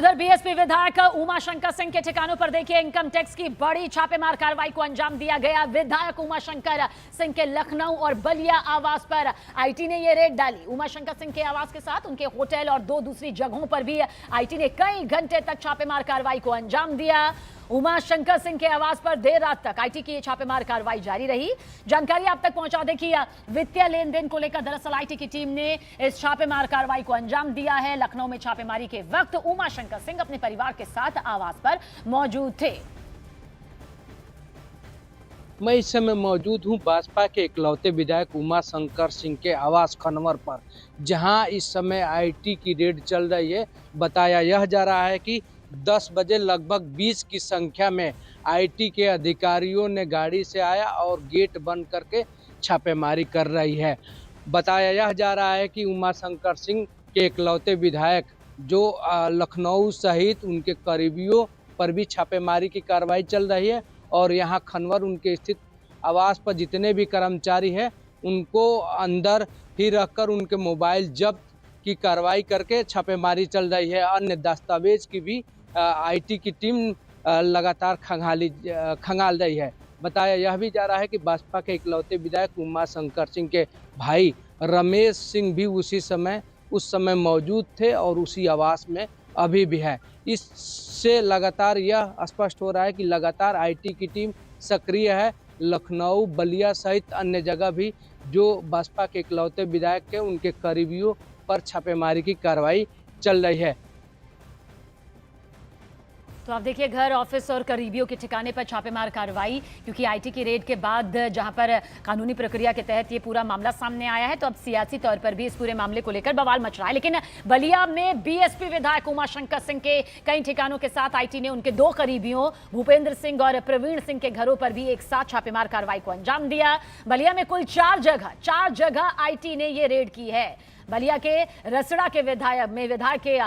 उधर बीएसपी विधायक उमाशंकर सिंह के ठिकानों पर देखिए इनकम टैक्स की बड़ी छापेमार कार्रवाई को अंजाम दिया गया। विधायक उमाशंकर सिंह के लखनऊ और बलिया आवास पर आईटी ने यह रेड डाली। उमाशंकर सिंह के आवास के साथ उनके होटल और दो दूसरी जगहों पर भी आईटी ने कई घंटे तक छापेमार कार्रवाई को अंजाम दिया। उमाशंकर सिंह के आवास पर देर रात तक आईटी की छापेमार कार्रवाई जारी रही। जानकारी आप तक पहुंचा दें कि वित्तीय लेन देन को लेकर दरअसल आईटी की टीम ने इस छापेमार कार्रवाई को अंजाम दिया है। लखनऊ में छापेमारी के वक्त उमाशंकर सिंह अपने परिवार के साथ आवास पर मौजूद थे। मैं इस समय मौजूद हूं भाजपा के इकलौते विधायक उमाशंकर सिंह के आवास खनवर पर, जहां इस समय आईटी की रेड चल रही है। बताया यह जा रहा है कि 10 बजे लगभग 20 की संख्या में आईटी के अधिकारियों ने गाड़ी से आया और गेट बंद करके छापेमारी कर रही है। बताया यह जा रहा है कि उमाशंकर सिंह के इकलौते विधायक जो लखनऊ सहित उनके करीबियों पर भी छापेमारी की कार्रवाई चल रही है और यहाँ खनवर उनके स्थित आवास पर जितने भी कर्मचारी हैं उनको अंदर ही रखकर उनके मोबाइल जब्त की कार्रवाई करके छापेमारी चल रही है। अन्य दस्तावेज की भी आईटी की टीम लगातार खंगाल रही है। बताया यह भी जा रहा है कि भाजपा के इकलौते विधायक उमाशंकर सिंह के भाई रमेश सिंह भी उस समय मौजूद थे और उसी आवास में अभी भी है। इससे लगातार यह स्पष्ट हो रहा है कि लगातार आईटी की टीम सक्रिय है। लखनऊ, बलिया सहित अन्य जगह भी जो भाजपा के इकलौते विधायक के उनके करीबियों पर छापेमारी की कार्रवाई चल रही है। तो आप देखिए घर, ऑफिस और करीबियों के ठिकाने पर छापेमार कार्रवाई, क्योंकि आईटी की रेड के बाद जहां पर कानूनी प्रक्रिया के तहत ये पूरा मामला सामने आया है, तो अब सियासी तौर पर भी इस पूरे मामले को लेकर बवाल मच रहा है। लेकिन बलिया में बीएसपी विधायक उमाशंकर सिंह के कई ठिकानों के साथ आईटी ने उनके दो करीबियों भूपेंद्र सिंह और प्रवीण सिंह के घरों पर भी एक साथ छापेमार कार्रवाई को अंजाम दिया। बलिया में कुल चार जगह आईटी ने ये रेड की है। बलिया के रसड़ा के विधायक के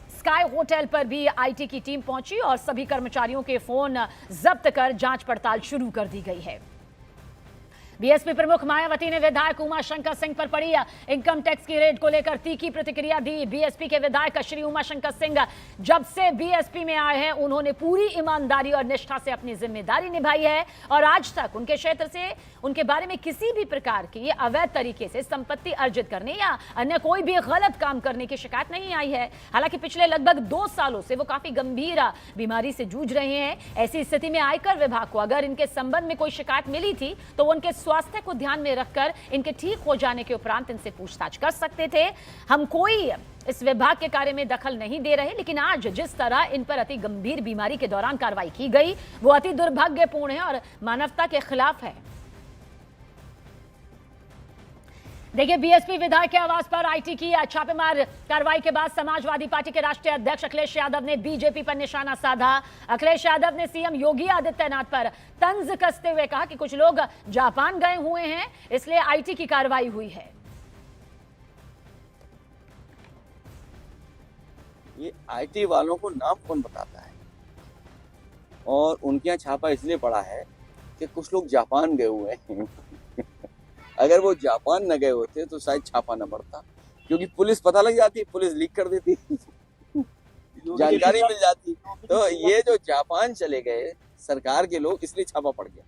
स्काई होटल पर भी आईटी की टीम पहुंची और सभी कर्मचारियों के फोन जब्त कर जांच पड़ताल शुरू कर दी गई है। बीएसपी प्रमुख मायावती ने विधायक उमाशंकर सिंह पर पड़ी इनकम टैक्स की रेड को लेकर तीखी प्रतिक्रिया दी। बीएसपी के विधायक श्री उमाशंकर सिंह जब से बीएसपी में आए हैं उन्होंने पूरी ईमानदारी और निष्ठा से अपनी जिम्मेदारी निभाई है और आज तक उनके क्षेत्र से उनके बारे में किसी भी प्रकार की अवैध तरीके से संपत्ति अर्जित करने या अन्य कोई भी गलत काम करने की शिकायत नहीं आई है। हालांकि पिछले लगभग 2 सालों से वो काफी गंभीर बीमारी से जूझ रहे हैं। ऐसी स्थिति में आयकर विभाग को अगर इनके संबंध में कोई शिकायत मिली थी तो वो उनके स्वास्थ्य को ध्यान में रखकर इनके ठीक हो जाने के उपरांत इनसे पूछताछ कर सकते थे। हम कोई इस विभाग के कार्य में दखल नहीं दे रहे, लेकिन आज जिस तरह इन पर अति गंभीर बीमारी के दौरान कार्रवाई की गई वो अति दुर्भाग्यपूर्ण है और मानवता के खिलाफ है। देखिए बीएसपी विधायक के आवास पर आईटी की छापेमार कार्रवाई के बाद समाजवादी पार्टी के राष्ट्रीय अध्यक्ष अखिलेश यादव ने बीजेपी पर निशाना साधा। अखिलेश यादव ने सीएम योगी आदित्यनाथ पर तंज कसते हुए कहा कि कुछ लोग जापान गए हुए हैं इसलिए आईटी की कार्रवाई हुई है। ये आईटी वालों को नाम कौन बताता है और उनके यहाँ छापा इसलिए पड़ा है कि कुछ लोग जापान गए हुए हैं। अगर वो जापान न गए होते तो शायद छापा न पड़ता, क्योंकि पुलिस पता लग जाती, पुलिस लीक कर देती, जानकारी मिल जाती। तो ये जो जापान चले गए सरकार के लोग इसलिए छापा पड़ गया।